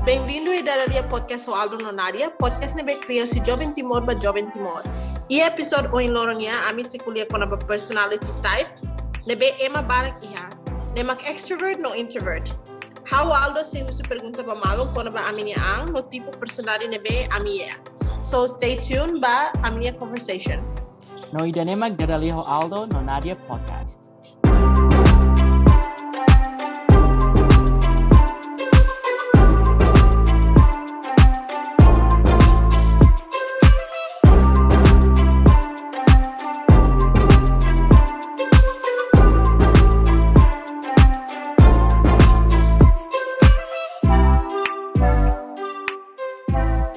Bem-vindo ao Dadalia podcast o Aldo nonaria. Podcast nebe cria si jovem timor ba jovem timor. E episódio o lorongnya ami se kuliah kona-ba personality type. Nebe ema barak iha. Nemak extrovert no introvert. How Aldo se husi pergunta ba malo kona-ba aminia ang no tipo personalidade nebe ami ya. So stay tuned ba aminia conversation. No ida nemak Dadalia ho Aldo nonaria podcast.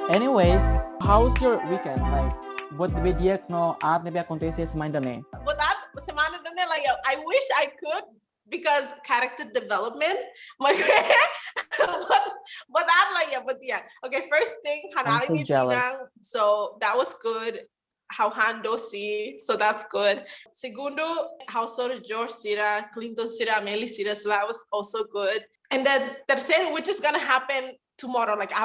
Anyways, how's your weekend? Like, what dia no at nebe acontece semana dane? But that semana dane like I wish I could because character development. Like, but that like yeah. Okay, first thing I'm so jealous. So that was good. How Hando see, so that's good. Segundo, how sort of George Sira, Clinton Sira, Meli Sira, so that was also good. And then tercero, which is gonna happen tomorrow, like I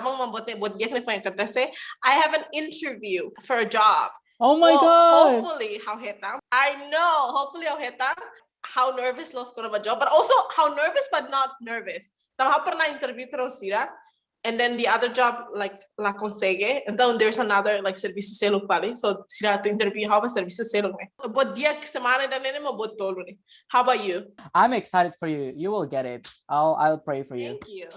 have an interview for a job. Oh my god! Hopefully, I know. Hopefully, how nervous lost gonna job, but also how nervous but not nervous. Tama pernah interview terus Sira, and then the other job like la consegue, and then there's another like serviço seluk pali. So Sira to interview how about serviço seluk me. But dia semana dan ini mau buat tolu nih. How about you? I'm excited for you. You will get it. I'll pray for you. Thank you.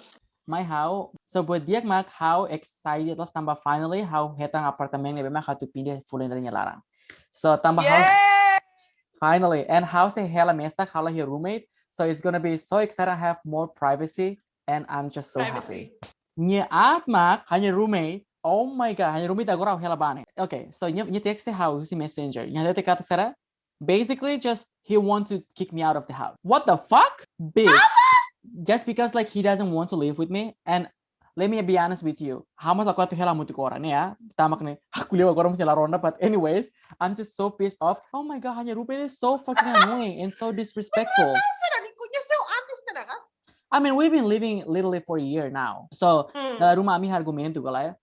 My how so buat dia mak how excited los tambah finally how hetang apartemen nebe mak how to pindah full dari larang. So tambah how finally and how say hela mesa how he roommate. So it's gonna be so excited. I have more privacy and I'm just so happy. Nya at mak hanya roommate. Oh my god, hanya roommate agora hela bane. Okay, so nya text how si messenger. Nya tete kata sara. Basically just he want to kick me out of the house. What the fuck? Bitch. Just because like he doesn't want to live with me, and let me be honest with you, how much aku tuh hela mutu koran ya, tamak nih, aku lihat orang mesti ronda, but anyways, I'm just so pissed off. Oh my god, hanya rupanya is so fucking annoying and so disrespectful. I mean, we've been living literally for a year now, so rumah kami argumento gala ya,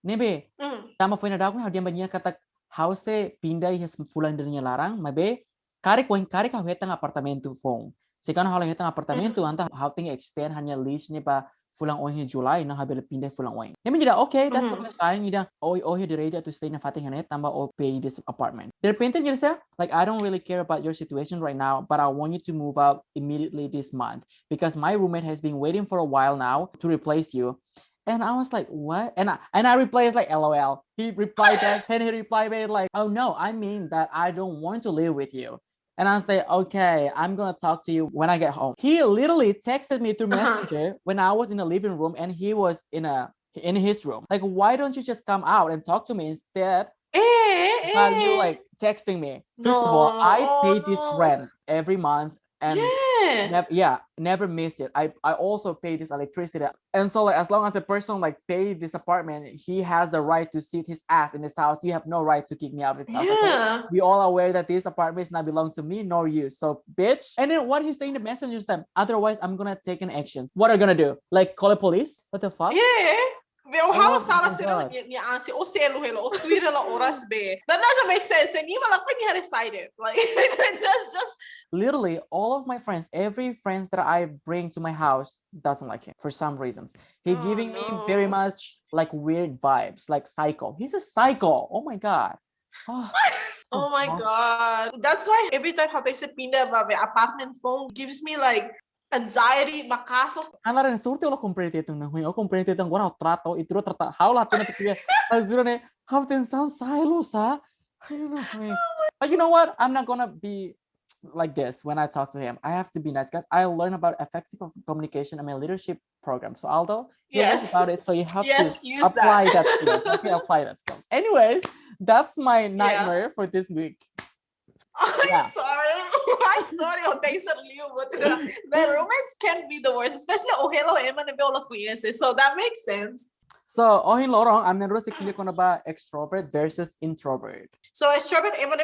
nebe, tama foi na dago yang dia banyak kata how se pindah his fulan dirinya larang, mabe, karik kau hetang apartamento phone. Sekarang kalau hetang apartamento anta how thing extend hanya lease ni pa fulang oin July na habel pindah fulang oin. Dia menjadi okay, that's fine. Ida he ready to stay na fatih hanet tamba o pay this apartment. De repente niya like I don't really care about your situation right now, but I want you to move out immediately this month because my roommate has been waiting for a while now to replace you. And I was like, what? And I replied like LOL. He replied that and he replied like, oh no, I mean that I don't want to live with you. And I was like, okay, I'm going to talk to you when I get home. He literally texted me through Messenger when I was in the living room and he was in his room. Like, why don't you just come out and talk to me instead? While you like texting me. First of all, I pay this rent every month and never missed it. I also pay this electricity. And so like as long as the person like paid this apartment, he has the right to sit his ass in this house. You have no right to kick me out of this house. Okay? We all aware that this apartment does not belong to me nor you. So bitch. And then what he's saying in the messenger said, otherwise I'm gonna take an action. What are you gonna do? Like call the police? What the fuck? Yeah. How sala sila niya ansi o selo helo o Twitter la oras be. That doesn't make sense. And even like when you had decided, like that's just literally all of my friends, every friends that I bring to my house doesn't like him for some reasons. He giving me very much like weird vibes, like psycho. He's a psycho. Oh my god. Oh my god. That's why every time how they say pindah ba apartment phone gives me like anxiety, makasos. Ana rin surti lo comprende itong nang o comprende itong gua trato itro trata how la tuna tiya azura ne how ten sound silos ha. I don't know. But you know what? I'm not gonna be like this when I talk to him. I have to be nice, guys. I learn about effective communication in my leadership program. So Aldo, you learn about it, so you have to apply that skills. Okay, apply that skills. Anyways, that's my nightmare for this week. I'm sorry. But the roommates can be the worst, especially Ohelo Emma and Biola Queenese. So that makes sense. So, ohin lorong, I'm not really kona-ba extrovert versus introvert. So extrovert Emma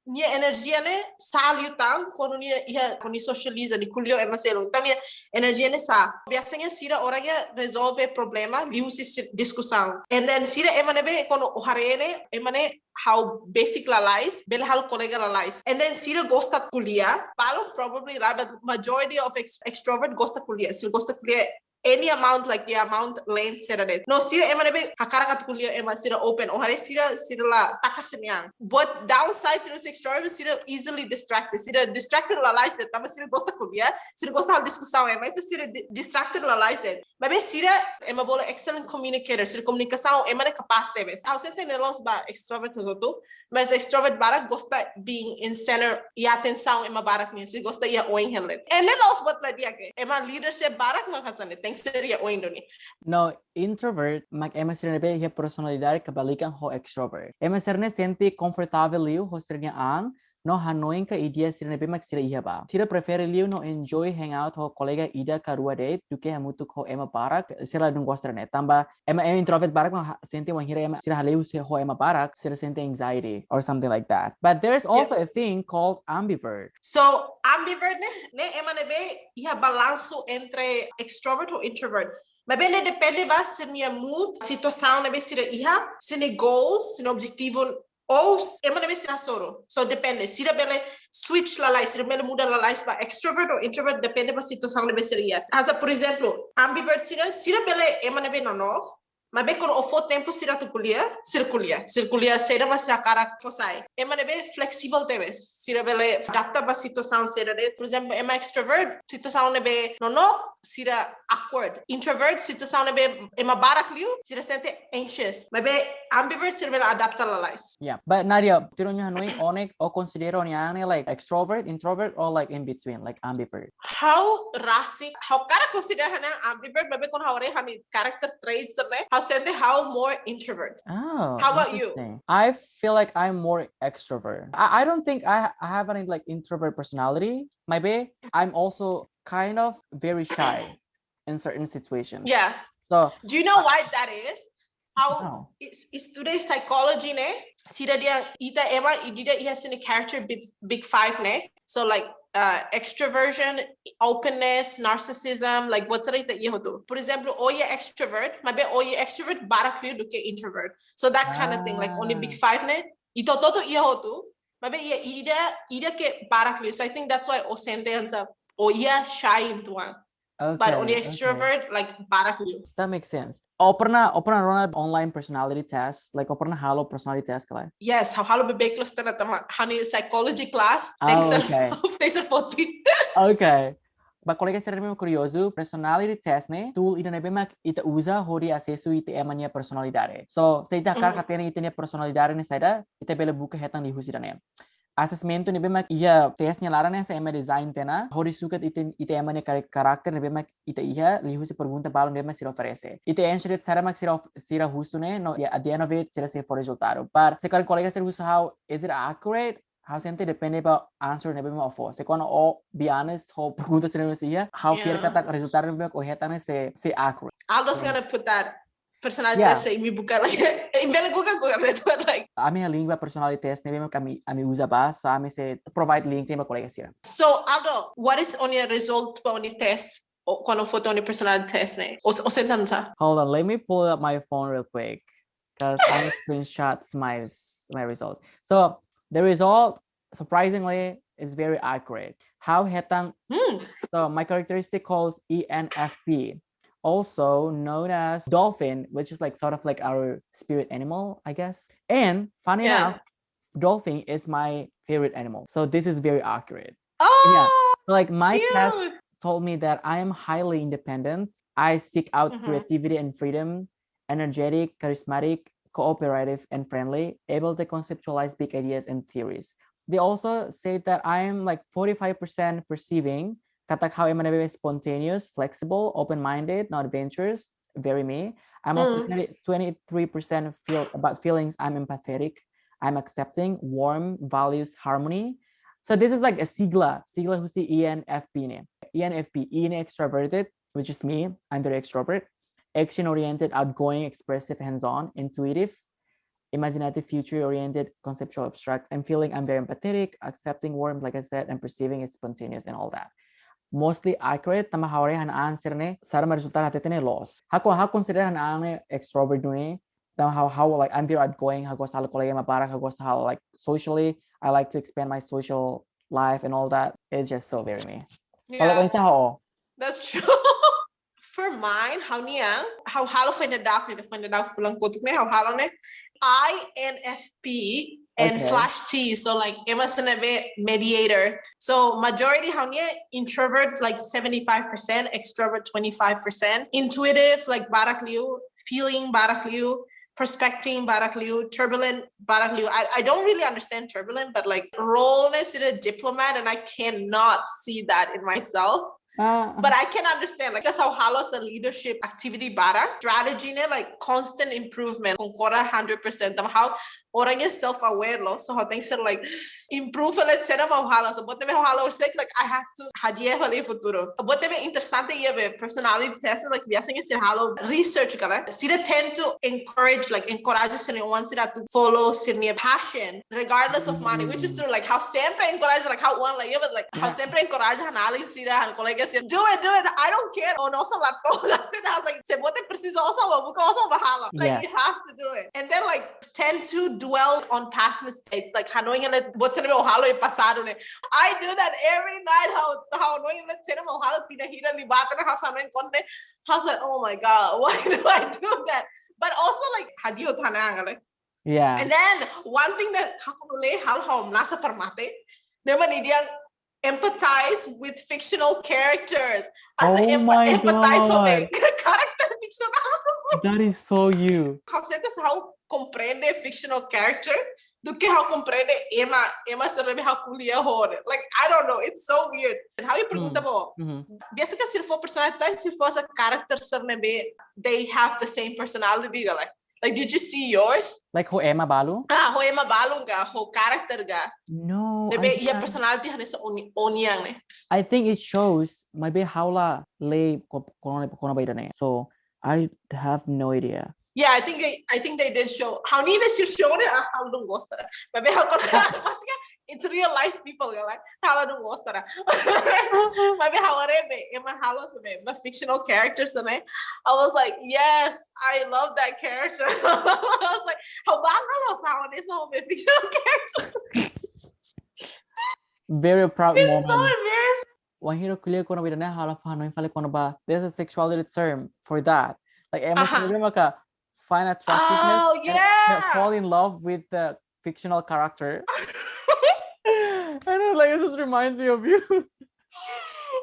minha energia né salutang quando ia quando socializa de culio é macelo então minha energia né sa biasanya sira orang ya resolve problema liusi discussão and then sira emane be quando o harene emane how basic la lies bel how kolega la lies and then sira gosta kulia balun probably right but majority of extrovert gosta kulia sira gosta kulia any amount like the amount length sira no sira emane be hakarak kulia emane sira open o hare sira la takasanyang but downside to extrovert sira easily distracted sira distracted la lies tama sira gosta kulia sira gosta hal discussão emane sira distracted la lies mas sira ema bola excellent communicator sira comunicação emane capaz teves ao sente nelos ba extrovert tudo mas extrovert barak gosta being in center e atenção ema barak ni sira gosta ia oin helet and nelos bot la dia ke ema leadership barak makasane seria o Indoni. No, introvert, mag ema sirene be personalidade kebalikan ho extrovert. Ema sirene senti confortável liu ho sirene ang no hanoin ka idea sirene be mag sira iha ba. Sira prefere liu no enjoy hangout ho kolega ida karua date duke hamutu ho ema barak sira dung sirene. Tamba ema introvert barak ma senti wang hira ema sira haleu se ho ema barak sira senti anxiety or something like that. But there's also a thing called ambivert. So ambivert ne ema ne be iha balanço entre extrovert ou introvert. Mas bem, depende ba se minha mood, situação ne be sira iha, se ne goals, se ne objetivo ou ema ne be sira soro. So depende. Sira bele switch la life, sira bele muda la life ba extrovert ou introvert depende ba situação ne be sira iha. Asa por exemplo, ambivert sira bele ema ne be no. Mas bem quando o tempo sira tu kulia, sira mas sira karak fosai. Ema ne be flexível teves. Sira bele adapta ba situação sira de. Por exemplo, ema extrovert, situação ne be no, sira awkward. Introvert, situação ne be ema barak liu, sira sente anxious. Mas bem ambivert sira bele adapta la life. Yeah, but Nadia, tiro nyo hanoi onek o considero niya like extrovert, introvert, or like in between, like ambivert. How rasik, how karak consider hana ambivert, but bem quando haware hani character traits ne. How more introvert. Oh, how about you? I feel like I'm more extrovert. I don't think I have any like introvert personality. Maybe I'm also kind of very shy in certain situations. Yeah. So do you know why that is? How is today's psychology ne? Sira dia ita ema idida has in a character big five ne. So like extroversion, openness, narcissism, like what's it that you do? For example, oye extrovert, maybe oye extrovert barak liu duke introvert. So that kind of thing, like only big five ne. Ito toto iya hotu, maybe ida ke barak liu. So I think that's why osente ends up oye shy into one. Okay, but only extrovert like barak liu. That makes sense. O pernah run online personality test? Like, o pernah halo personality test kala? Yes, halo bebek kelas tena tama hani psychology class. Thanks for Okay. Ba kolega sira mesmo curioso, personality test ne, tool ida nebe mak ita usa hodi acesso ite emania personalidade. So, sa ita hatene ite ne personalidade ne saida, ita bela buka hetang di husi dane. Assessment nebe mak iya test nya larane sa ema design tena, hodi sukat ite emania karakter nebe mak ita iya li husi pergunta balun nebe sira oferece. Ite answer it sara mak sira husu ne, no at the end of it sira se for resultado. But sekarang kolega sira husu how is it accurate? How sente depende about answer nebe mo ofo. Se quando be honest, ho pergunta sira sia, how fair kata resultado nebe ko hetane se accurate. Aldo's gonna put that personality test sa imi buka like imbele Google like ami lingua personality test nebe kami usa ba sa ami se provide link nebe kolega sira. So Aldo, what is on your result on the test? Quando foto on the personality test ne? O sentanza. Hold on, let me pull up my phone real quick because I screenshots my result. So the result surprisingly is very accurate. How hetang so my characteristic calls ENFP, also known as dolphin, which is like sort of like our spirit animal, I guess. And funny enough, dolphin is my favorite animal. So this is very accurate. So like my test told me that I am highly independent. I seek out creativity and freedom, energetic, charismatic, cooperative, and friendly, able to conceptualize big ideas and theories. They also say that I am like 45% perceiving, katak how I'm spontaneous, flexible, open-minded, not adventurous, very me. I'm also 23% about feelings. I'm empathetic, I'm accepting, warm, values harmony. So this is like a sigla husi ENFP ne. ENFP, EN extroverted, which is me. I'm very extrovert. Action-oriented, outgoing, expressive, hands-on, intuitive, imaginative, future-oriented, conceptual, abstract. I'm feeling I'm very empathetic, accepting, warm, like I said, and perceiving is spontaneous and all that. Mostly accurate, tama hawari hanaan sirne, sara resultar hatene loss. Hako consider hanaan extrovert dune, tama how like I'm very outgoing, hako sa kolega maparak, hako sa like socially, I like to expand my social life and all that. It's just so very me. Yeah. Oinsa how? That's true. For mine, how halo find the dark fulang kutuk ne, how halo ne, INFP and /T, so like mediator. So majority how introvert like 75%, extrovert 25%, intuitive like barakliu, feeling barakliu, prospecting barakliu, turbulent barakliu. I don't really understand turbulent, but like roleness in a diplomat, and I cannot see that in myself. But I can understand, like, just how halos a leadership activity bara strategy ne, like constant improvement. Concora 100%. How orang is self-aware lo, so how things are like improve. Let's say about halos. But me how halos say like I have to hadiah vale futuro. But me interesante ye personality test like biasanya sir halo research kala. Sira tend to encourage sir one sira to follow sir passion regardless of money, which is true. Like how sempre encourage like how one like but like how sempre encourage hanali sira han kolega sir do it. I don't care. Oh no, so la toga sir. I was like se bote preciso also buka also bahala. Like you have to do it. And then like tend to dwell on past mistakes, like knowing that what's in halo pasado ne. I do that every night. How knowing that cinema halo pinahira ni bata na how konne. How's like, oh my god, why do I do that? But also like hadio tanang like. Yeah. And then one thing that kakunule how nasa permate, naman idiyang empathize with fictional characters. As empathize with character fictional. That is so you. How comprende fictional character do que how comprende Emma sabe how kulia hod. Like I don't know, it's so weird. And how you pergunta bo? Biasa que se for personalidade, se for a character they have the same personality like did you see yours? Like ho Emma Balu? Ho Emma Balu ga, ho character ga. No. Maybe your personality hanes oniang ne. I think it shows maybe how la lay kona-ba idane. So I have no idea. Yeah, I think they did show. How need to show it? How don't go stara. Maybe how it's real life people like how don't go stara. Maybe how Emma halos the fictional characters and I was like, yes, I love that character. I was like, how bangalos how it is all fictional character. Very proud it's moment. So embarrassing. Wahiro kulia kona-ba idane hala fano fale kona-ba. There's a sexuality term for that. Like Emma maka find attractiveness and fall in love with the fictional character. I know, like it just reminds me of you.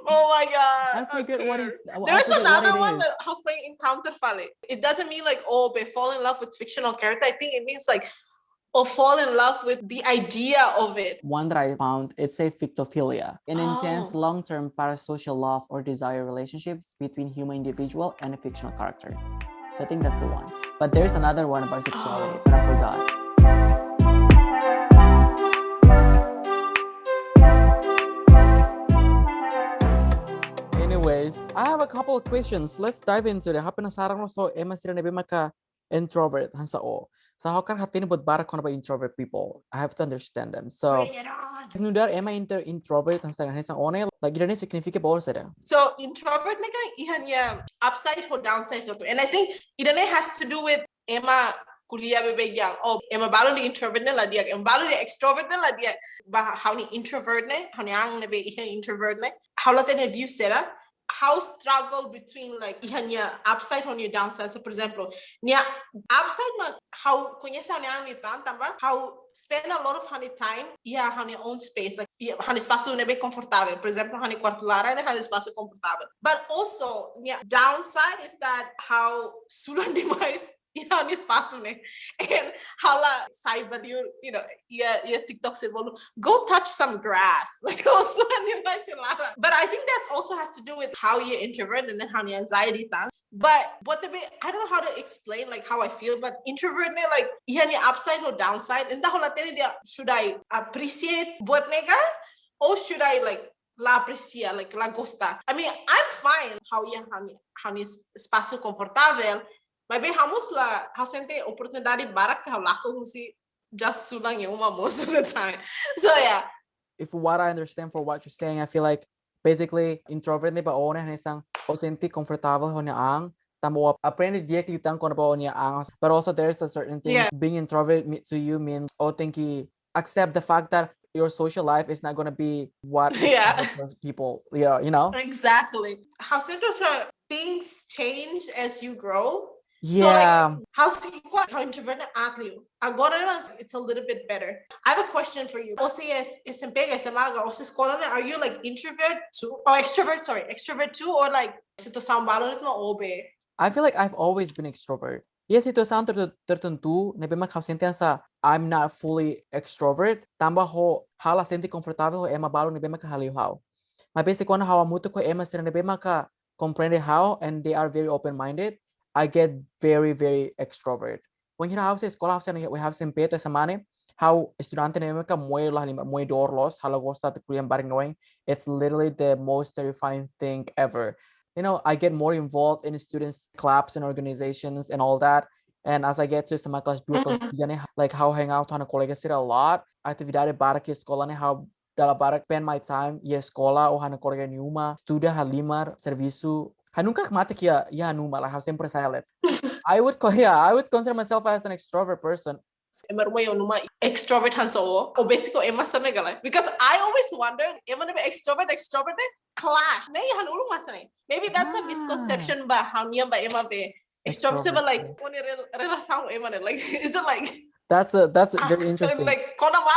Oh my god! I forget what it. There's another one that halfway encounter fale. It doesn't mean like fall in love with fictional character. I think it means like fall in love with the idea of it. One that I found, it's a fictophilia, an intense long-term parasocial love or desire relationships between human individual and a fictional character. So I think that's the one. But there's another one about sexuality, but I forgot. Anyways, I have a couple of questions. Let's dive into it. Happen sarang so Emma sira nabi maka introvert hansa o. So how can hatene buat bara kona ba introvert people? I have to understand them. So nudar Emma introvert hansa one like gidane significa bol sada. So introvert nega ihanya upside or downside to. And I think idane has to do with Emma kuliah bebe yang Emma balun di introvert ne lah dia, Emma balun di extrovert ne lah dia. Bah how ni introvert ne, how ni ang nebe ihan introvert ne. How la tene view sada. How struggle between like ihanya upside on your downside. So for example, niya upside man how kunya sa niya ni tamba how spend a lot of honey time honey own space like honey espaço nebe confortável. For example, honey quarto lara ne honey espaço confortável. But also niya downside is that how sulan demais honey espaço ne and how la side but you know TikTok said well go touch some grass like also but I think that's also has to do with how you're introvert and then how your anxiety thing. But I don't know how to explain like how I feel, but introvert ne like your upside or downside and should I appreciate buat nega or should I like la aprecia like la gosta. I mean I'm fine how honey espaço confortável. Mas bem, vamos lá, eu sente oportunidade barak que eu laco husi just sulang yung most of the time. So yeah. If what I understand for what you're saying, I feel like basically introvert ni ba ona hanisang authentic, comfortable ho niya ang tamo aprende dia kitang kono ba niya ang. But also there's a certain thing being introvert to you means authentic accept the fact that your social life is not going to be what people you know exactly how things change as you grow. Yeah. So like how introvert athlete. Agora it's a little bit better. I have a question for you. Are you like introvert too? Or extrovert, sorry. Extrovert too? Or like I feel like I've always been extrovert. Yes, situação tertentu, na bema kau sentença I'm not fully extrovert, tambah ho hala senti confortável ho ema balu na bema ka haliu hau. Mas basic quando hau mutu ko ema sira na bema ka compreende how and they are very open-minded, I get very, very extrovert. When hira hau sa escola hau sa we have sempeto essa mane, how estudante na bema ka muy dorlos, hala gosta te kuliah bareng knowing, it's literally the most terrifying thing ever. You know, I get more involved in students' clubs and organizations and all that. And as I get to sama kelas 2, kelas 3, like how hang out on a kolega sira a lot. Atividade barak ya sekolah how dalam barak spend my time ya sekolah o hana kolega niuma, studa halimar, servisu. Hanungka matik ya numa lah, how sempre silent. I would consider myself as an extrovert person. Extrovert hanso o basico because I always wondered extrovert clash maybe that's a misconception but how niya ba be extrovert but like like is it like that's very interesting like kona-ba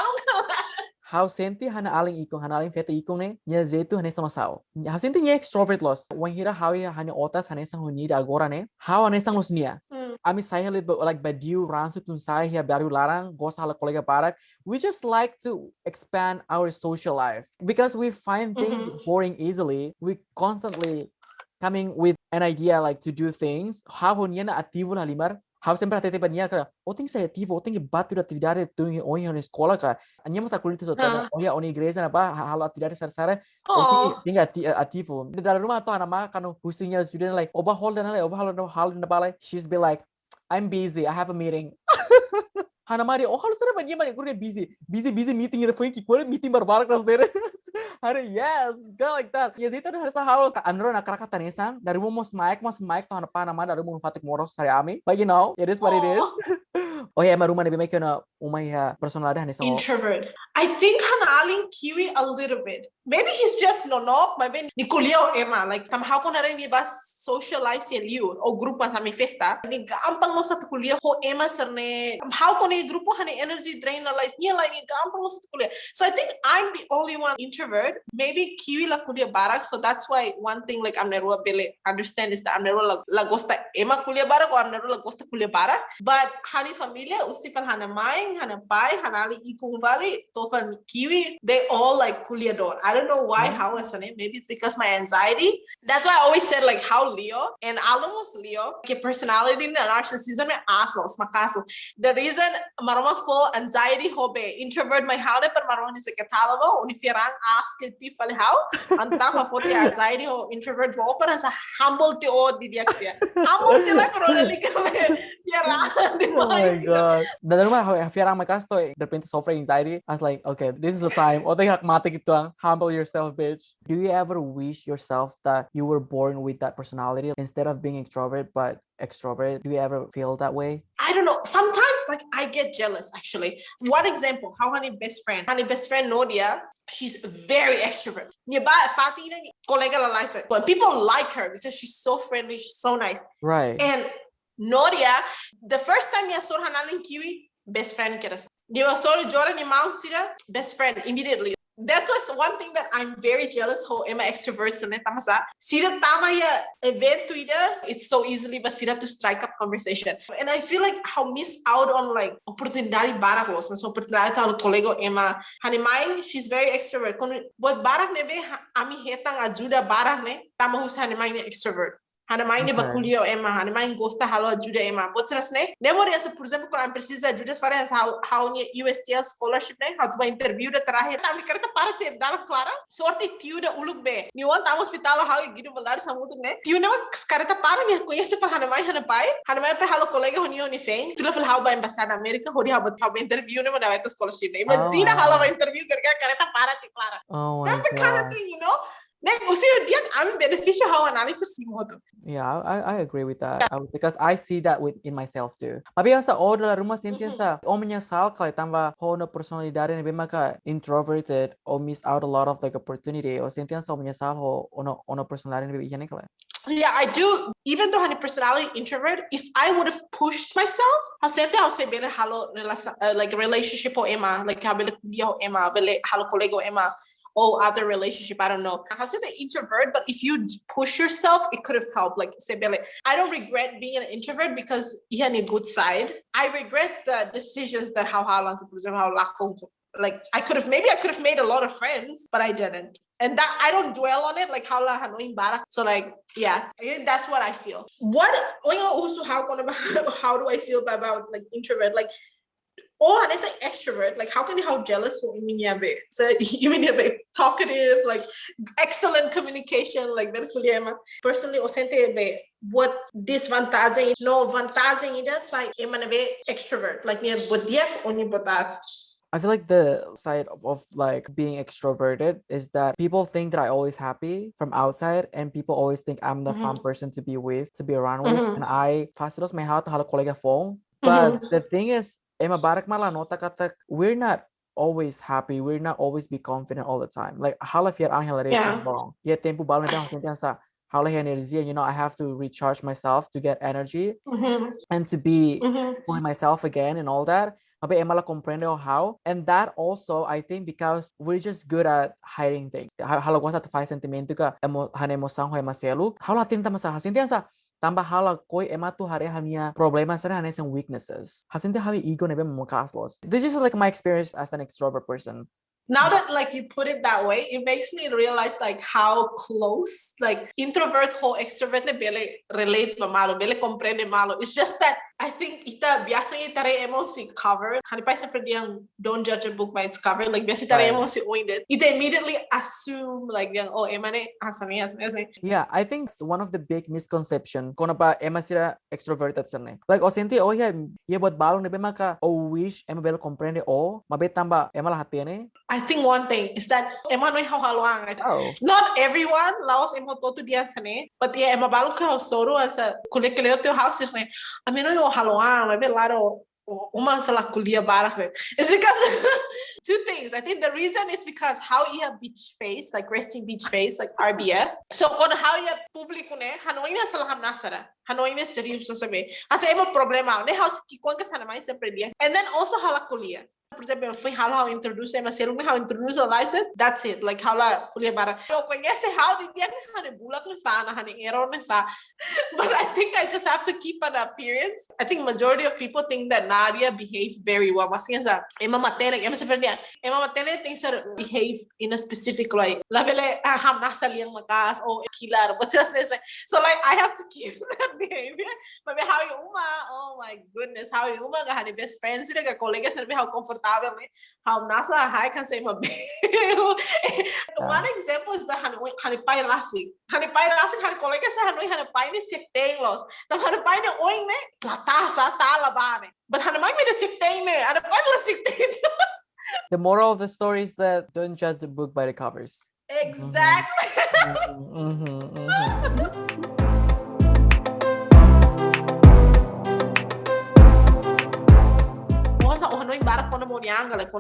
how senti hana aling ikong hana aling feta ikong ne nya zetu hane sama sao how senti nya extrovert los when hira how ya hane otas hane sang hunida agora ne how hane sang los nia ami saya lit like badiu ransu tun saya ya baru larang gos hala kolega barak we just like to expand our social life because we find things boring easily we constantly coming with an idea like to do things how honia na ativo na limar how sempre atete bania ka oting sa ativo oting batu da atividade tu oi na escola ka anya mas akulito so oya oni igreja na ba halo atividade sar-sara oting tinga ativo da rumah to anama kanu husinya student like oba hol na balai she's be like I'm busy I have a meeting hanamari halo sara bania mani kurne busy meeting ida foi que quando meeting barbar kelas dere Hari yes, go like that. Yes, itu harus harus andro na karakata nesang dari mas mic to hanapa nama dari mo fatik moros sari ami. But you know, it is what it is. Oh yeah, maruma na make na umaya personalidade nesang. Introvert. I think hanaling kiwi a little bit. Maybe he's just no, maybe ni kuliah ema like tam how ko na rin ni ba socialize liu o grupo sa mi festa. Ni gampang mo sa kuliah ho ema serne. How ko ni grupo hani energy drain na like ni like ni gampang mo sa kuliah. So I think I'm the only one introvert. Maybe kiwi la kuliah barak, so that's why one thing like I'm never really understand is that I'm never la gosta ema kuliah barak or I'm never la gosta kuliah barak. But hani familia usifan hana maing, hana pai, hanali ikung valley, topan kiwi, they all like kuliah door. I don't know why, how is it? Maybe it's because my anxiety. That's why I always said like how Leo and Aldo was Leo. Okay, personality and narcissism and asos, makaso. The reason maroma full anxiety hobe introvert my hale per maroma is a catalamo unifirang ask fale how antama for the anxiety or introvert bo para sa humble te o di dia kaya humble te la corona liga oh my god dan rumah how firang makas to de repente sofre anxiety I was like okay this is the time o hak mate gitu humble yourself bitch. Do you ever wish yourself that you were born with that personality instead of being introvert but extrovert? Do you ever feel that way? I don't know. Sometimes like I get jealous actually. One example, how honey best friend Nodia, she's very extrovert. But people like her because she's so friendly, she's so nice. Right. And Nodia, the first time I saw her in Kiwi, best friend keras. You saw Jordan in Mount Sira, best friend immediately. That's one thing that I'm very jealous how am I extroverts and tamasa. Sira tama ya event to it's so easily but Sira to strike up conversation. And I feel like how miss out on like oportunidade barak los. So oportunidade tal kolega Emma Hanimai, she's very extrovert. What barak nebe ami hetang ajuda barak ne tama hus Hanimai ne extrovert. Hanamai ne bakulio ema, hanamai gosta halo ajuda ema. Botras ne? Nemori essa, por exemplo, quando precisa ajuda para how ni USTL scholarship ne, how tu interview da terakhir. Kami kereta para ter dala clara. Sorte tio da uluk be. Ni wan tam hospital how gidu balar samutuk ne. Tio ne kereta para ni conhece para hanamai Hanamai pe halo kolega honi feng. Tu level how ba embassada America, hodi how interview ne mana scholarship ne. Imagina halo interview kereta para ti clara. Oh my That's the kind of thing, you know? I'm beneficial how analysis moto. Yeah, I agree with that. Because I see that in myself too. Tapi asa dalam rumah sentiasa sa menyesal kalau tambah no personalidade ni maka introverted or miss out a lot of like opportunity or sentiasa menyesal no personalidade ni iyan kala. Yeah, I do. Even though I'm a personality introvert, if I would have pushed myself, I'll say bele halo like relationship o ema, like bele kuliah o ema, bele halo kolega o ema. Or other relationship, I don't know. I said the introvert, but if you push yourself, it could have helped. Like say, I don't regret being an introvert because he had a good side. I regret the decisions that how like I could have made a lot of friends, but I didn't. And that I don't dwell on it, like how so like yeah, that's what I feel. How do I feel about like introvert? Like and it's like extrovert. Like, how can you how jealous for me? So you mean you're talkative, like excellent communication, like personally, what disadvantage? No vantage that's like extrovert. Like I feel like the side of like being extroverted is that people think that I always happy from outside and people always think I'm the fun person to be around with. And I facilos may have to have a kolega phone. But the thing is, Emma Barak nota katak, we're not always happy. We're not always be confident all the time. Like hala fiar angel long. Yet tempo balun sa hala energy, you know, I have to recharge myself to get energy and to be fully myself again and all that. Mabe emala comprende how. And that also, I think, because we're just good at hiding things. Hala gosta to find sentimento ka hanemosan ho emaselu. Hala tinta masa hasintiansa. Tambah hala koi ema tu hari hamia problema sana hanya some weaknesses. Hasinti hari ego nebe mukaslos. This is like my experience as an extrovert person. Now that like you put it that way, it makes me realize like how close like introvert whole extrovert ne bele relate malo, bele comprende malo. It's just that I think ita biasanya tare emosi cover. Hanipay sa yang don't judge a book by its cover. Like biasa tare emosi ointed. Ita immediately assume like yang emane asani. Yeah, I think it's one of the big misconception. Kona-ba ema sira extroverted sana. Like senti yeah buat balun nebe maka wish ema bele comprende mabe tamba ema la hatene. I think one thing is that ema no haluang. Not everyone laos emo toto dia sane, but yeah ema balun ka soro as a kulikelero teu house is like I mean no haluang, maybe laro uma sala kulia barak. It's because two things. I think the reason is because how you have beach face, like resting beach face, like RBF. So kung how you have publiko ne, hanoy na sala hamnasara. Hanoy na serious sa sabi. Asa emo problema. Ne house kikon ka sana mai sempre dia. And then also hala kulia. For example, foi how introduce ema serung how introduce a license. That's it. Like how la kulia bara. Yo conhece how di dia hane bulak na sana, hane error na sa. But I think I just have to keep an appearance. I think majority of people think that Nadia behaves very well. Mas sa ema matene, ema seperti ema matene thinks her behave in a specific way. La bele ham nasa liang makas o kilar. But just this so like I have to keep that behavior. But how you oh my goodness, how you ka hane best friends sila ka kolega sila how comfortable how nasa high can say ma one example is the hanipay rasig hani kolega sa hanoi hanipay ni sikteng los tam hanipay ni oing ne platasa talabane but hanimay mi ni sikteng ne hanipay la sikteng. The moral of the story is that don't judge the book by the covers. Exactly.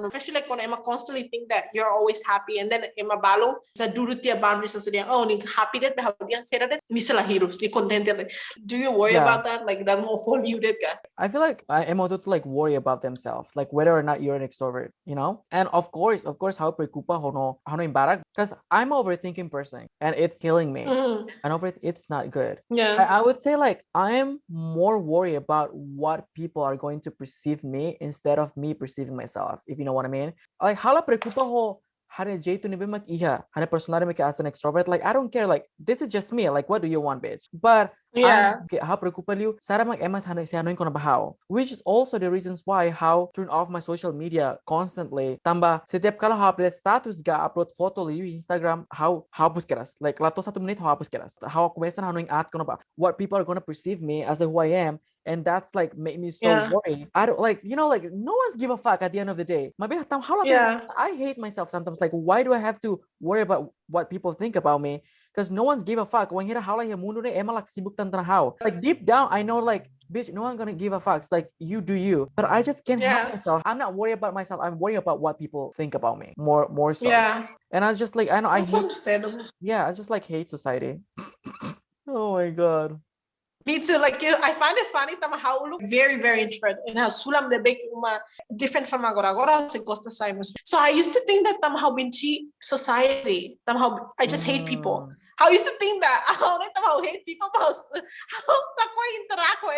Especially when I'm constantly think that you're always happy and then I'm balong sa duro tia boundaries sa diyan ni happy that how diyan sera that misala heroes ni contented. Do you worry about that like that more for you that ka? I feel like I'm to like worry about themselves like whether or not you're an extrovert, you know? And of course how preocupa hono imbarak because I'm an overthinking person and it's killing me. And it's not good. Yeah. I would say like I'm more worried about what people are going to perceive me instead of me perceiving myself, if you know what I mean. Like hala preocupa ho hane jeito nebe mak iha, hane personalidade mak as an extrovert. Like I don't care. Like this is just me. Like what do you want, bitch? But how preocupa liu sara mak emas hane se anoin kona bahau. Which is also the reasons why how turn off my social media constantly. Tamba setiap kala how update status ga upload foto liu Instagram how hapus keras. Like lato 1 menit how hapus keras. How aku mesan anoin at kona ba. What people are gonna perceive me as who I am. And that's like make me so worried. I don't like, like no one's give a fuck at the end of the day. I hate myself sometimes. Like, why do I have to worry about what people think about me? Because no one's give a fuck. When hira how mundo ne emang sibuk tentang how. Like deep down, I know like, bitch, no one gonna give a fuck. It's like you do you. But I just can't help myself. I'm not worried about myself. I'm worried about what people think about me. More so. Yeah. And I was just like, I know That's understandable. Yeah, I just like hate society. Oh my god. Me too. Like I find it funny tama how look very, very introvert and how sulam de big different from agora se gosta saímos. So I used to think that tama how binchi society, tama how I just hate people. How I used to think that how hate people how interaco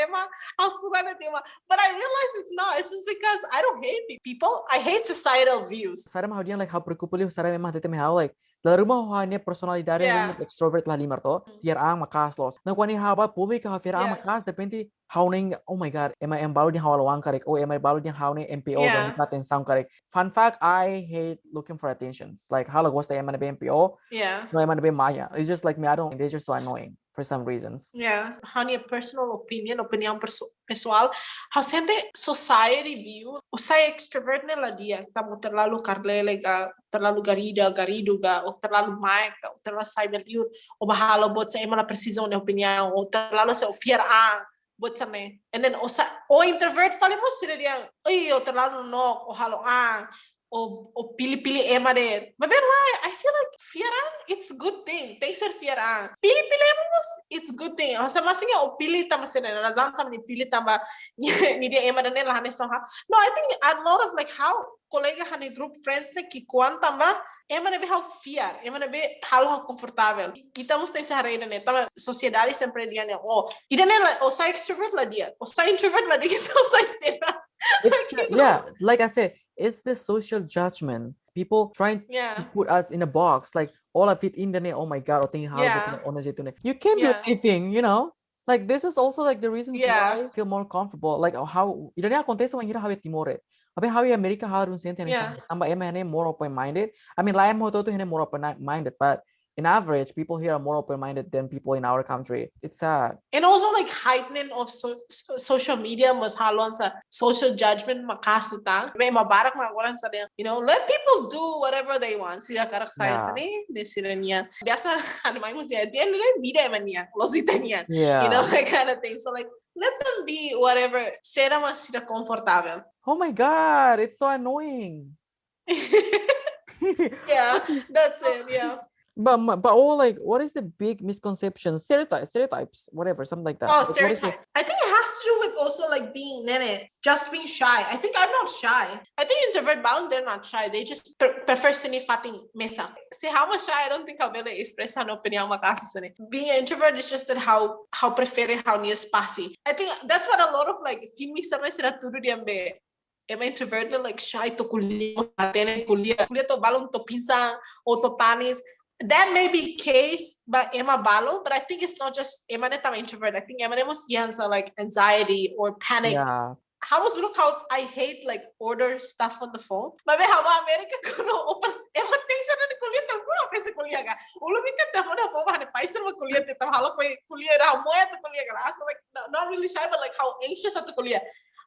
how sulam de but I realized it's not. It's just because I don't hate people. I hate societal views. Sarah how dia like how preocupa liu Sarah memang tete how like dalam rumah hanya personalidade extrovert lah limar to tiar ang makas los na kwani haba public ha fiar ang makas de repente how ning oh my god am I balu dia hawal wang karik am I balu dia how ning MPO dan katen sound karik. Fun fact, I hate looking for attentions. Like how like gosta am na MPO no am na maya. It's just like me, I don't, they're just so annoying for some reasons. Honey, a personal opinion pessoal how sente society view usai extrovert nela dia tamu terlalu karlele ga terlalu garido ga ou terlalu maik ou terlalu cyberliur ou bahalo bot sa emana precisão de opinião ou terlalu se ofiar bot sa me and then o introvert falemos sira dia oi o terlalu no o halo o pili-pili ema de. But then I feel like fiaran, it's a good thing. Tem ser fiaran. Pili-pili emos, it's a good thing. Sa masinga o pili tama sila razão tama ni pili tama ni dia ema de nela hanesan ha. No, I think a lot of like how kolega hani group friends ne ki quanta ma ema ne be how fiar, ema ne be how confortável. E tamo tem se hareira ne tama sosiedade sempre dia ne e de nela o sai extrovert la dia, o sai introvert la dia, o sai sera. Yeah, like I said, it's the social judgment. People trying to put us in a box, like all of it in the net. Oh my god, you can't do anything, Like this is also like the reasons why I feel more comfortable. Like how you don't acontece when you have Timore. Abe how America harun sente amba emane more open-minded. I mean, like I'm more open-minded, but in average, people here are more open-minded than people in our country. It's sad. And also like heightening of social media mas halon sa social judgment makasuta. May mabarak magawalan sa dia. Let people do whatever they want. Sira karak saya sani, de sira niya. Biasa may mo siya. Di ano na vida man niya. Losita niya. That kind of thing. So like, let them be whatever. Sira mas sira comfortable. Oh my god, it's so annoying. Yeah, that's it. Yeah. But all like, what is the big misconception? Stereotypes, whatever, something like that. Oh, stereotypes. I think it has to do with also like being just being shy. I think I'm not shy. I think introvert balun, they're not shy. They just prefer sinifating mesa. Say how much shy, I don't think I'll be able to express an opinion makasa. Being an introvert is just that how prefere how niya spasi. I think that's what a lot of like filmi sarna sila tudo diambe. Am introvert like shy to kulia, hatene kulia to balun to pinsa o to tanis. That may be case by Emma Balo, but I think it's not just Emma Netama introvert. I think Emma was like anxiety or panic. Yeah. How was look how I hate like order stuff on the phone. But how America kuno opas Emma thinks na ni kulia talmo kasi kulia ka. Ulo bitin tamo na po ba ni paisa mo kulia te halo ko kulia ra mo to kulia ka. So like not really shy but like how anxious at the kulia.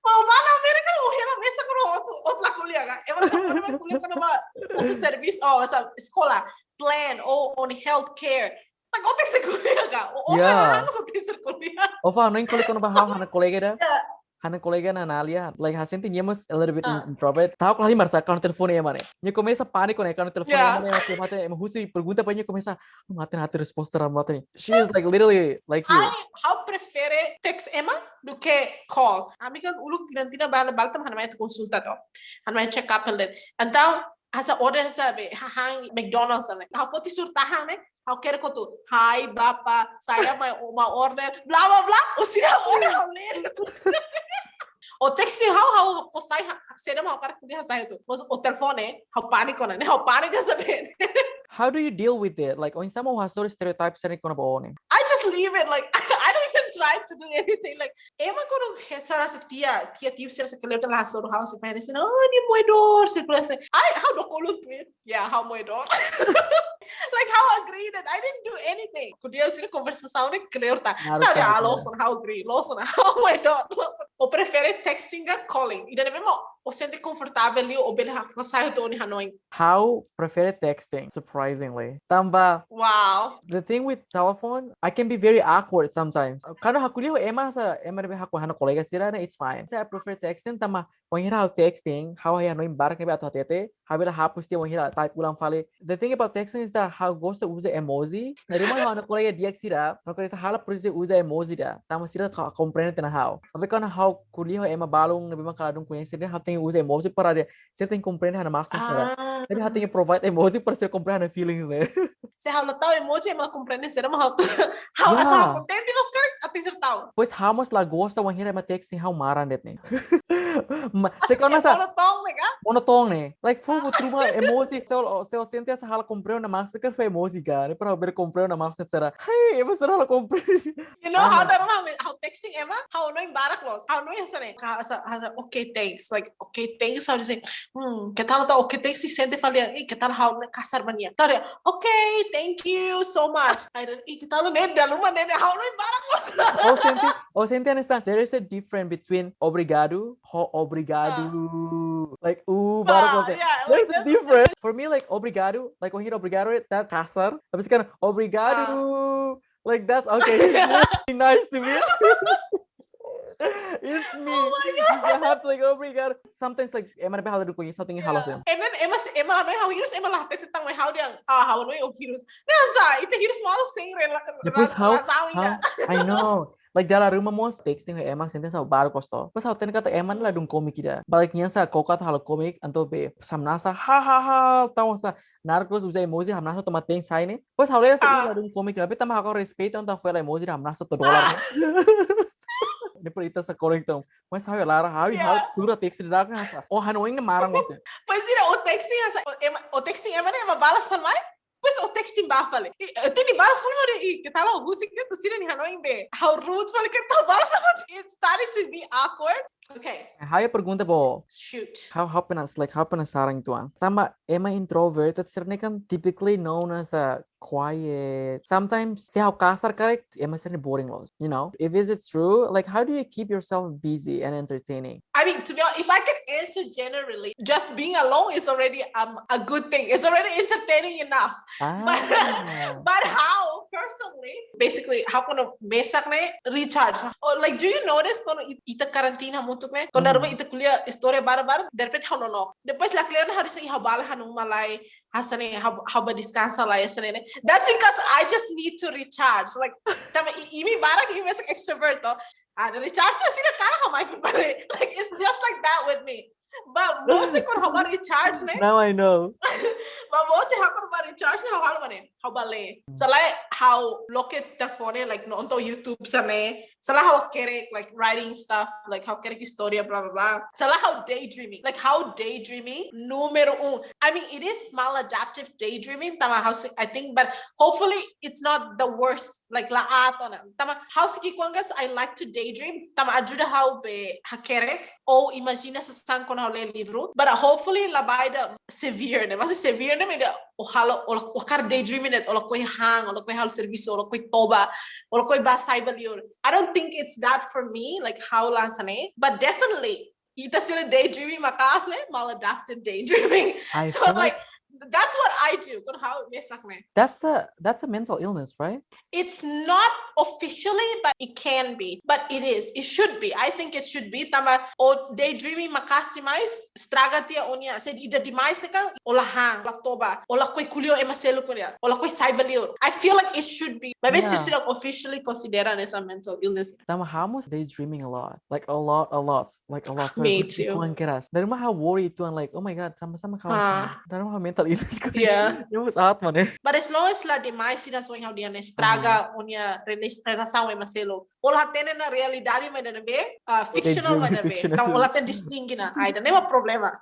Oh, mana America hera mesa kuno otla kulia ka. Emma kuno kulia kuno ba sa service sa escola. Plan on healthcare. Pag-ote sa kuliah ka. O ako sa teaser kuliah. Ofa, ano yung kulit ko na ba hana kolega da? Hana kolega na Nalia. Like, hasente niya mas a little bit introvert. Tahu ko halimar sa account telefone niya man eh. Niya começa pânico na account telefone niya man eh. Mate, husi pergunta pa niya começa, mate resposta ra mate. She is like literally like you. How prefere text Emma do que call? Amiga, uluk tinantina baltam hana may consulta to. Hana may check up ulit. Então, asa order sabe hang McDonald's na ha foti surtahan how quero ko to hi bapa saya may order blah blah blah o sila order ulit o O texting how posai cena mau karak dia saya tu. Mas o telefone how panic kona ne how panic sabe. How do you deal with it? Like on sama hasor stereotype sa kona ba one? I just leave it like I don't even try to do anything. Like ema kono sara sa tia tiu ser sa keleta la hasor how se faz oh ni moedor se plus I how do kolut it? Yeah, how moedor. Like how agree that I didn't do anything. Kudia sila conversação ne clearta. Tadi lawson how agree, lawson how moedor. O prefere texting a calling. Ida mesmo o sente confortável ali o bel sai to ni Hanoi. How prefer texting, surprisingly. Tamba. Wow. The thing with telephone, I can be very awkward sometimes. Kano hakuli ho ema rebe hako hana kolega sira na it's fine. So I prefer texting tama wanghira texting, how I Hanoi barak nebe ato hatete, habila hapus dia wanghira type ulang fale. The thing about texting is that how goes to use emoji. Na rima hana kolega diak sira, no kolega hala precisa usa emoji da. Tama sira compreende na how. Tapi kana how kuli ho ema balung nebe makaladung conhecer how tem usa emoji para dia. Você tem que compreender na master sira. Maybe how tem que provide emoji para você compreender feelings né. Se how latau emoji ema compreende sira ma how asa contente nos cara até ser tau. Pois how mas la gosta wanghira ema texting how maran det ne. Você quando asa monotone né. Like fogo truma emoji se eu sente essa hala comprei na master que foi emoji cara. Para ver comprei na master sira. Hey, ema sira hala comprei. You know how that how texting ema how no embarak los. How no essa né. Okay, thanks. Like okay, thanks how to say que tal tá okay, thanks se sente falia. E que tal how kasar mania. Tá okay, thank you so much. E que tal né daluma né how no embarak los. O sente understand there is a difference between obrigado like barak los. Yeah, There's a difference. For me like obrigado like when you hear obrigado that kasar. Habis kan obrigado like that's okay. It's nice to me. It's me. Oh my God. You have to like obrigado. Sometimes like emang nabe halado ko something halos yun. And then emma no how heroes emma lahat tang may how diang how no yung heroes. Nansa ite heroes malo sing Depois how I know. Like dala rumah mo texting emang sente sa bar kosto. Pas how ten kata emang la dung komik ida. Balik niya sa kokat halo komik anto be samnasa ha tawo sa narcos usa emoji hamnasa to mateng sai ne. Pas how le sa dung komik tapi tama ako respeito anta foi emoji hamnasa to dollar. Depois ita sa correctão. Mas how lara how dura text da kan. Oh hanoing na marang mo. Pois dira o texting ema balas pan mai. Pois o texting ba fale. Tini balas pan mai que tal o gusi que tu sira ni hanoing be. How rude fale que tal balas it started to be awkward. Okay. How you pergunta po? Shoot. How penas sarang tuan. Tama ema introvert at sirne kan typically known as a quiet. Sometimes see how kasar karik ema sirne boring was. You know, if it's true, like how do you keep yourself busy and entertaining? I mean, to be honest, if I could answer generally, just being alone is already a good thing. It's already entertaining enough. But how personally, basically, how kono mesak ne recharge? Or like, do you notice kono ita karantina mutuk ne? Kono naruba ita kuliah story bara derpet how no. Depois la clear na hari sa ihabala hanung malay hasane haba descansa la yasane ne. That's because I just need to recharge. Like, tama imi bara imi mesak extrovert to. The recharge to sila kala ka my like it's just like that with me. But mostly when how about recharge ne? Now I know. But mostly how about recharge ne? How mane? How bale? So like how look at the phone like no onto YouTube sa ne. So like how karik like writing stuff like how karik historia blah blah blah. So like how daydreaming like how daydreaming numero un. I mean it is maladaptive daydreaming. Tama how I think but hopefully it's not the worst like laat on it. Tama how sikikwangas I like to daydream. Tama ajuda how be hakarak o imagina sa sang kono le livro. But hopefully labai da severe ne. Mas severe ne da o halo o kar daydreaming net o koi hang o koi halo serviço o koi toba o koi basay balior. I don't think it's that for me like how lansane but definitely ita sila daydreaming makas ne maladaptive daydreaming. So like that's what I do. How that's a mental illness, right? It's not officially, but it can be. But it is. It should be. I think it should be. Tama o daydreaming makas demais stragatia onia said ida demais ka ola hang laktoba ola koi kulio emaselo korea ola koi cybalio. I feel like it should be. Maybe still officially considered as a mental illness. Tama hamos daydreaming a lot. Like a lot. Me too. Dari how worried tuan like oh my god sama-sama kawas. Dari how mental kali ini. Yung saat mana? But as long as lá demais se das onhau dia estraga onha relação é macelo. Ola tem na realidade mas não be fictional mas não be. Então ola tem distingue na. Aí não é problema.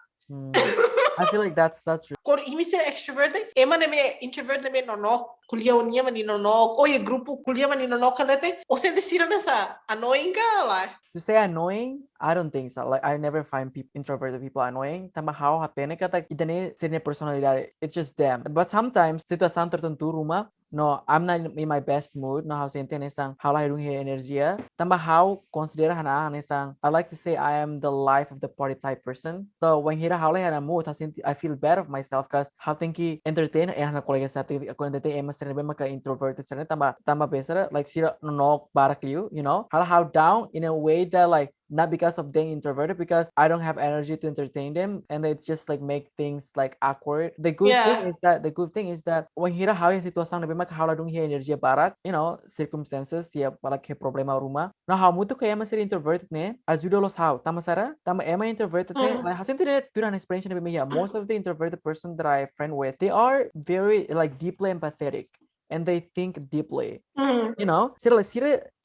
I feel like that's true. Kor imi ser extrovert, ema neme introvert neme no kuliah unia mani no ko ye grupo kuliah mani no kalete. O sente sira nessa annoying ka lá. To say annoying, I don't think so. Like I never find introverted people annoying. Tama how hatene kata idane sine personalidade. It's just them. But sometimes situação tertentu rumah no, I'm not in my best mood. No, how sente nesang how lai he energia. Tama how consider hana nesang. I like to say I am the life of the party type person. So when hira how lai hana mood, I feel better of myself because how thinki entertain hana kolega sati ako entertain ema sene maka introverted sene tama besar like sira no barak you know. How down in a way that like not because of being introverted, because I don't have energy to entertain them, and it's just like make things like awkward. The good thing is that when hira how yung situasyon na bima kahala dung hiya energy barak, you know, circumstances ya para ke problema rumah. Na how muto kaya masir introverted ne, ajuda los how. Tama sara, tama ema introverted ne. Like hasin tine pure experience na bima hiya. Most of the introverted person that I friend with, they are very like deeply empathetic. And they think deeply. You know, sira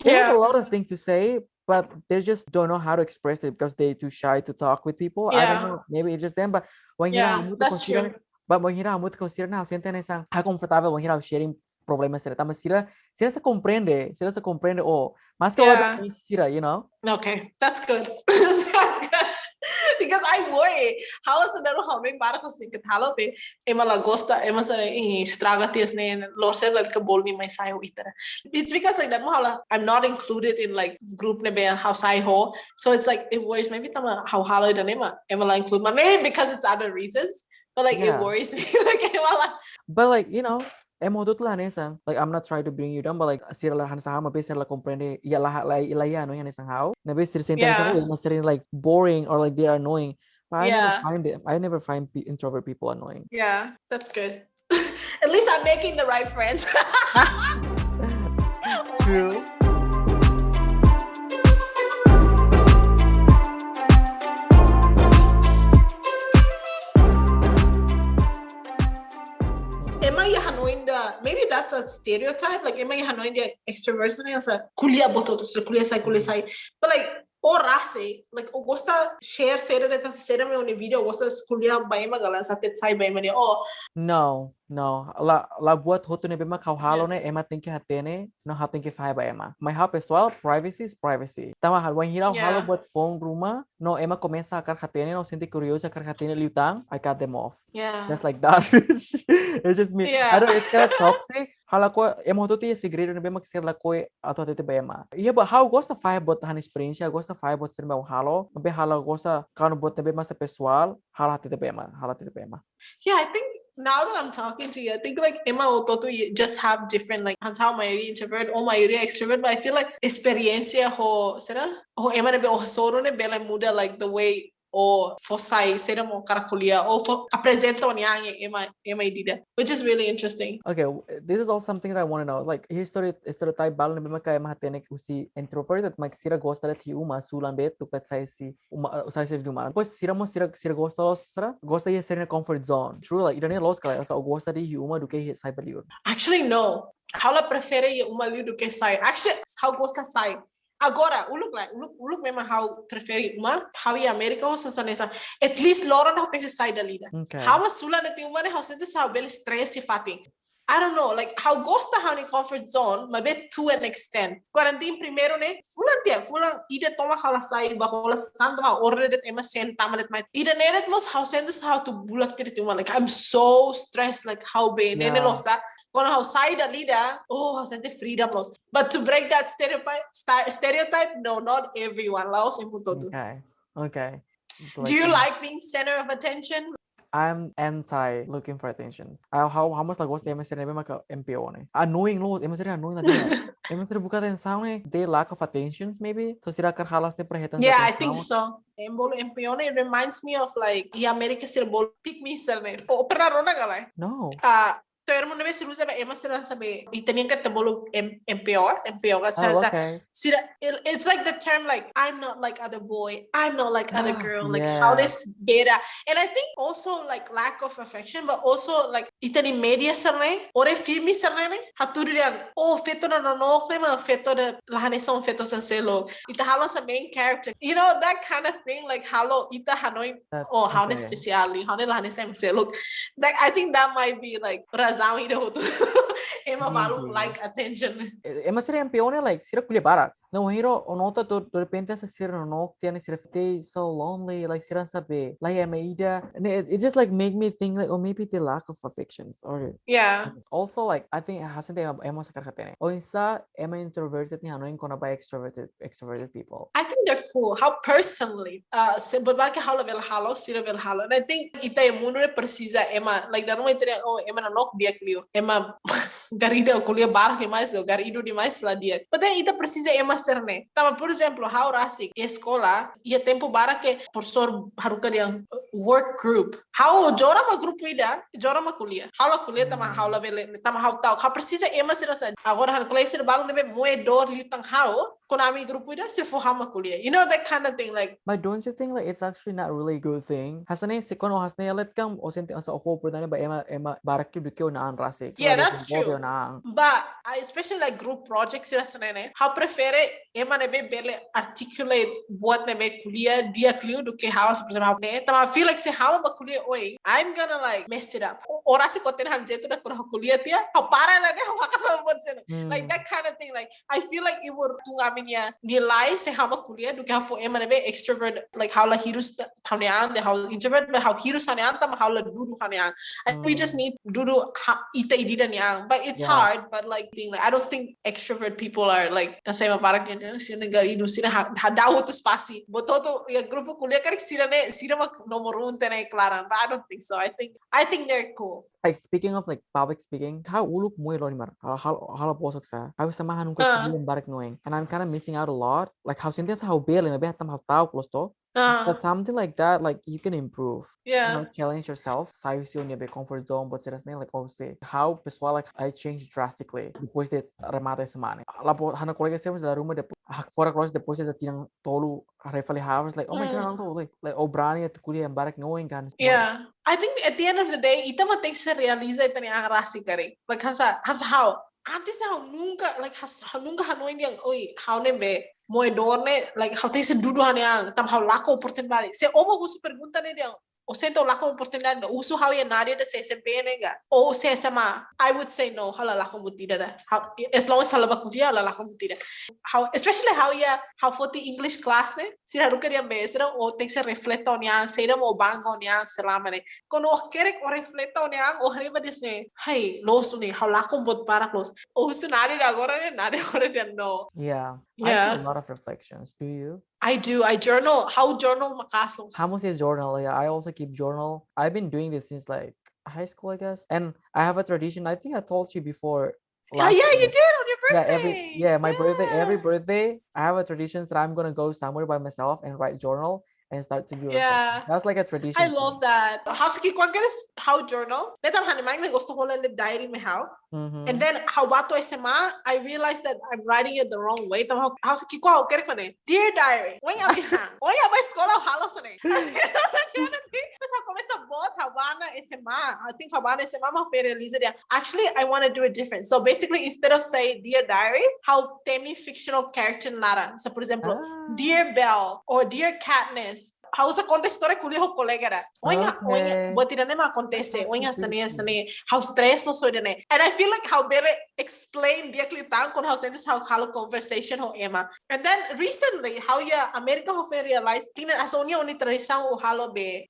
they have a lot of things to say, but they just don't know how to express it because they're too shy to talk with people. I don't know, maybe it's just them, but when that's true. But when hira muito consider na siente nessa confortável when hira sharing problemas sira, tama sira se comprende, oh, mas que sira, you know. Okay, that's good. That's good. Because I worry, how is it that how many para ko sin katalo pe ema la gosta ema sa estraga ties ne lorser la ka bolmi mai sai ho itara. It's because like that I'm not included in like group ne be how sai ho, so it's like it worries maybe tama how halo da ema la include maybe because it's other reasons, but like it worries me like but like you know like I'm not trying to bring you down, but like sira la han sahama be sira la comprende ya la ano yan isang how na be sira sira like boring or like they're annoying, but I never find introvert people annoying. Yeah, that's good. At least I'm making the right friends. True. Maybe that's a stereotype. Like, am I hanoin the extroversion as a kuliah bototo, kuliah sai. But like, like, o gosta share sera me on video, gosta kuliah ba ema galan sa tet sai ba ema ni oh. No. La buat hoto ne bema halo ne ema tem que hatene, no hatem que fahe ba ema. My how pessoal, privacy is privacy. Tama when hira halo buat phone rumah, no ema começa a kar hatene, no sente curioso a kar hatene liutang, I cut them off. Yeah. Just like that. It's just me. I don't. It's kind of toxic. Hala ko emo hoto ti segredo ne bema que la ko ato tete ba ema. Yeah, but how gosta fahe buat han experiência, gosta fahe buat ser meu halo, be halo gosta kano buat ne bema sa pessoal, hala tete ba ema. Yeah, I think now that I'm talking to you, I think like Emma Ototo just have different like how my introvert or my extrovert, but I feel like experiencia ho Emma ne be o soro ne bela muda like the way or fosai sera mo karakulia or for apresento niang Emma idida, which is really interesting. Okay, this is all something that I want to know. Like stereotype balun ne bema kaya hatene husi introvert at mag sira gosta ti uma sulan bet tukat sai si duma. Pois sira gosta ye ser comfort zone. True, like idane los kala sa gosta di uma do que sai baliur. Actually no. How la prefere ye uma liu do que sai. Actually how gosta sai. Agora, uluk mesmo how prefere uma, how in America ou sansanesa. At least Laura não tem se sai da lida. How a sula ne tem uma ne how sente sa bel stress e fating. I don't know, like how gosta how in comfort zone, mas be to an extent. Quarantine primeiro ne, fulan ide toma hala sai ba hala santo ha order det ema senta malet mai. Ide ne det mos how sente how to bulat krit uma like I'm so stressed like how be ne losa. Gonna how side a leader, how sente freedom loss. But to break that stereotype, no, not everyone. Laos in Putotu. Okay. Do you like being center of attention? I'm anti looking for attention. How much like gosto MSR nebe maka MPO ne. Annoying los, MSR annoying na dia. MSR buka atenção ne, they lack of attentions maybe. So sira kar halas ne perhatian. Yeah, I think so. Embolo MPO ne reminds me of like America sir bol pick me sir ne. Opera rona galai. No. termo nebe siru sabe ema sira sabe itanian ka tabolo empeor ka Oh, sa okay. sira it's like the term like I'm not like other boy, I'm not like other girl, like how Yeah. this beta. And I think also like lack of affection, but also like itani media sarne ore filmi sarne haturi yang feto na no ma feto de lahane son feto san selo ita hala sa main character, you know, that kind of thing, like halo ita hanoi how ne Okay. speciali how ne lahane sam selo. Like I think that might be like razão ida hotu ema balu like attention. Ema sira yang peone like sira kuliah barak. Não hero onota de repente essa sira no tiene sira they so lonely like sira sabe like ema ida and it just like make me think like maybe the lack of affections or also like I think hasn't ema sakar hatene oinsa ema introverted ni hanoin kona-ba extroverted people. I think they're cool. How personally, berbagai hal level halo, sira level halo. And I think ita yang mundur precisa ema like dalam itu ema nanok dia klio, ema garida kuliah barang demais, garido demais lá dia. But then ita precisa ema serne. Tama por exemplo, how rasik escola ia tempo bara que professor haruka yang work group. How jora ma grupo ida, jora ma kuliah. How kuliah tama how level, tama how tau. How precisa ema sira sa. Agora han kuliah sira balun debe moedor litang how. Konami grupo ida sir forrama kuliah. You know that kind of thing like. But don't you think like it's actually not really a good thing? Hasane se kono hasane let kam o sente asa ofo perdana ba ema barakki dukyo na an rasik. Yeah, that's true. But especially like group projects rasane how prefere ema nebe bele articulate what nebe kuliah dia klio do que how por exemplo ne tama feel like se how ba kuliah oi I'm gonna like mess it up. Ora se koten han jeto da kuliah tia how para na ne how akasa bon sen. Like that kind of thing like I feel like it would tunga nilai se how kuliah do que how for ema nebe extrovert like how la hirus hanean the how introvert but how hirus hanean tam how la dudu hanean. And we just need dudu ita idida niang but it's hard but like thing like I don't think extrovert people are like nasema parang sira garido sira hadau tu spasi bototo ya grupo kuliah karik sira ma nomor 1 tene claran but I don't think so. I think they're cool. Like speaking of like public speaking, how uluk muy lo nimar. How bosok sa. How sama hanung ko barak knowing. And I'm kind of missing out a lot. Like how sintiasa how barely maybe hatam how tau close to. But something like that, like you can improve. Yeah. You know, challenge yourself. Saiu se unia be comfort zone, but seriously like obviously how pessoal like I changed drastically depois de remata semana. Lá hana colega sempre da ruma fora close depois de tinang tolu refere hours like oh my god Aldo like obrani at kuliah barak knowing kan. Yeah. I think at the end of the day, ita tem que se realiza ita ni ang rasi kare. Like hansa how antes na nunca like nunca hanoin yang oi how ne be moedorne like how tem se dudu hanyang tam how lako oportunidade. Se obo husu pergunta ne yang o sento lako oportunidade uso how ya nadia de se desempenha ga ou se sama I would say no hala lako mutida da how as long as hala bakudia hala lako mutida how especially how for the English class ne si haruka dia mesra o tem se refleta on yang se mo banga on yang selama ne kono kerek o refleta on yang o reba desne hey los ni how lako bot para los o uso nadia agora ne nadia agora dia no. I do a lot of reflections. Do you? I do. I journal. How journal makaslos? How much is journal? Yeah, I also keep journal. I've been doing this since like high school, I guess. And I have a tradition. I think I told you before. Yeah, you did on your birthday. My birthday. Every birthday, I have a tradition that I'm gonna go somewhere by myself and write journal and start to do. Yeah, that's like a tradition. I love that. How journal? Netam hanimang me gusto ko lang diary me how. And then how bato SMA, I realized that I'm writing it the wrong way. Tam how sa kiko how kerek ne. Dear diary, oy abihang. Oy abay skola halos ne. Mas ako sa bot Havana SMA. I think Havana SMA ma realize dia. Actually, I want to do it different. So basically, instead of say dear diary, how temi fictional character nara. So for example, dear Belle or dear Katniss. How sa conta história kuliah ho kolega da. Oinga, buat tidak nema acontece. Oinga sani. How stress no so dene. And I feel like how Belle explain dia klitang kon how sentes how halo conversation ho Emma. And then recently how ya America ho realize tina asonia oni tradição o halo be.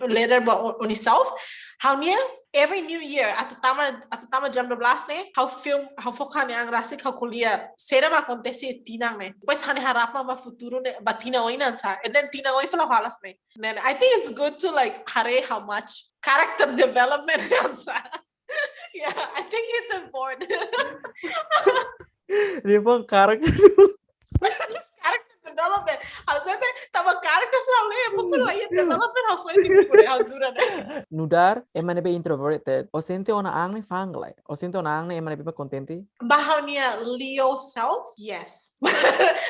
Leader ba oni self. How niya every new year at tama jam 12 ne how foca ne ang rasik how kuliah sera ma acontece tinang ne. Pues hani harapa ma futuro ne batina oinan sa. And then tina oi halas ne. And then I think it's good to like hare how much character development yeah, I think it's important. Dia pun character development. Hausnya tama character selalu bukan feel like development how so ini pure how zura deh. Nudar, emane be introverted. O sente ona angne fanglai. O sente ona angne emane be contenti. Bahaunya Leo self, yes.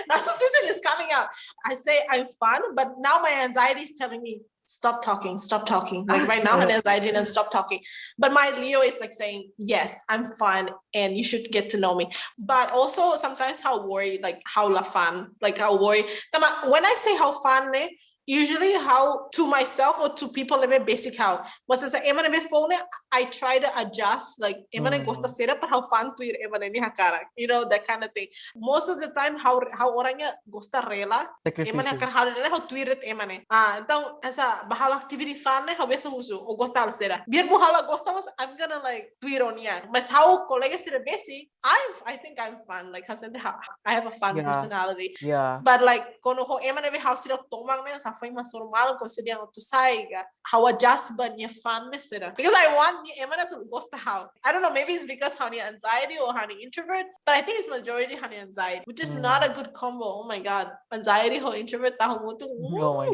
Narcissism is coming out. I say I'm fun, but now my anxiety is telling me stop talking. Like right now, my anxiety and stop talking. But my Leo is like saying, yes, I'm fun and you should get to know me. But also sometimes how worried, like how la fun, like how worried. When I say how fun, usually how to myself or to people lebih basic how. Maksud saya emang lebih phone I try to adjust like emang gosta sira but how fun to emang ini hakarak. You know that kind of thing. Most of the time how orangnya gosta rela emang akan hal ini how tweet emang então essa bahala activity fun how biasa husu o gosta al sira. Biar buhala gosta mas I'm gonna like tweet on yan. Mas how kolega sira basic I think I'm fun like I have a fun personality. Yeah. But like kono ho emang lebih how sira tomang sa foi mas normal considering to saiga how adjust ban your funness because I want emana to gosta how I don't know maybe it's because honey anxiety or honey introvert but I think it's majority honey anxiety which is not a good combo. Oh my god, anxiety ho introvert tahu mutu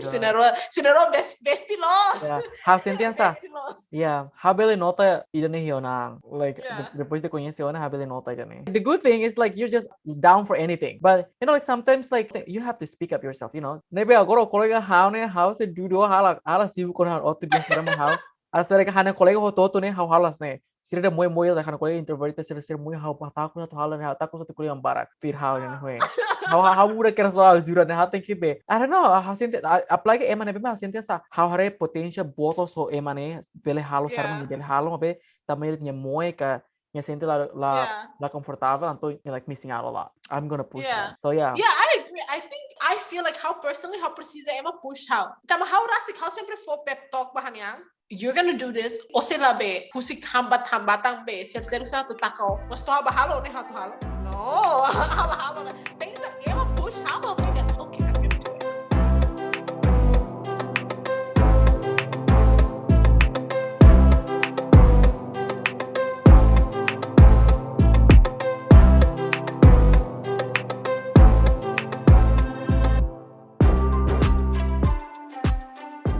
sinero bestie lost. Yeah. How sentença yeah how bele nota idane hionang like depois de conhece ona how bele nota idane. The good thing is like you're just down for anything but you know like sometimes like you have to speak up yourself, you know. Maybe agora kolega how se dudo hala sibu kon outro dia serama how as mereka hana kolega ho toto ne how halas ne sira moi da hana kolega introvert sira moi how pataku na to hala ne taku satu kuliah barak fir how ne hoe how muda kera soal jura ne haten kibe I don't know how sente apply ke emane be ma sente sa how hare potential boto so emane bele halo sarma bele halo be tamir nya moi ka nya sente la confortável anto like missing out a lot. I'm gonna push that. So yeah I agree. I feel like how personally how precisa ema push how tama how rasik how sempre for pep talk bahanya you're gonna do this o se labe husi hambatang be ser sa to takao mas to bahalo ne how to halo no halo things that ema push how okay I'm gonna do it.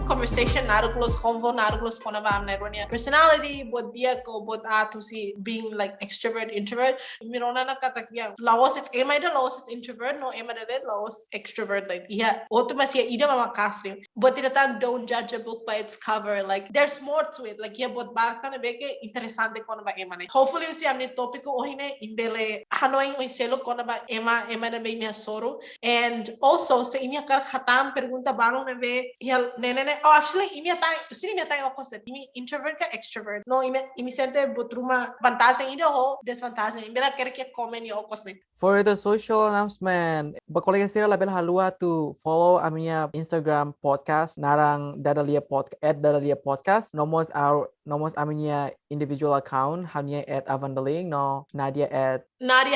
Conversation naruglos convo naruglos kona-ba neronia personality buat dia ko buat to see being like extrovert introvert mirona na katakya laos it ema ida laos it introvert no ema ida laos extrovert like yeah automasia ida mama kasli but ita don't judge a book by its cover like there's more to it like yeah buat barka na beke interesante kona-ba ema ne hopefully usi amni topico ohine imbele hanoing oiselo kona-ba ema na be mi soro and also sa inya karak hatam pergunta balun na be hel nene actually ini tayo opposite ini introvert ka extrovert no ini sente butruma vantagem ida ho desvantagem imbela quer que komen yo opposite. For the social announcement, bakolega sira label halua to follow a minha Instagram podcast narang Dadalia podcast. Nomos a minha individual account hanya @avandaling no Nadia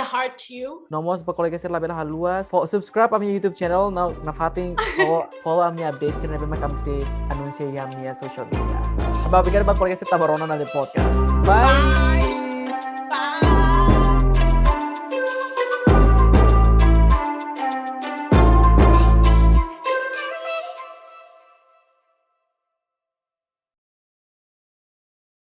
Heart you. Nomos bakolega sira label halua subscribe a minha YouTube channel na fating follow a minha updates na bema kamsi anuncia a minha social media. Babigar bakolega sira tabarona na podcast. Bye.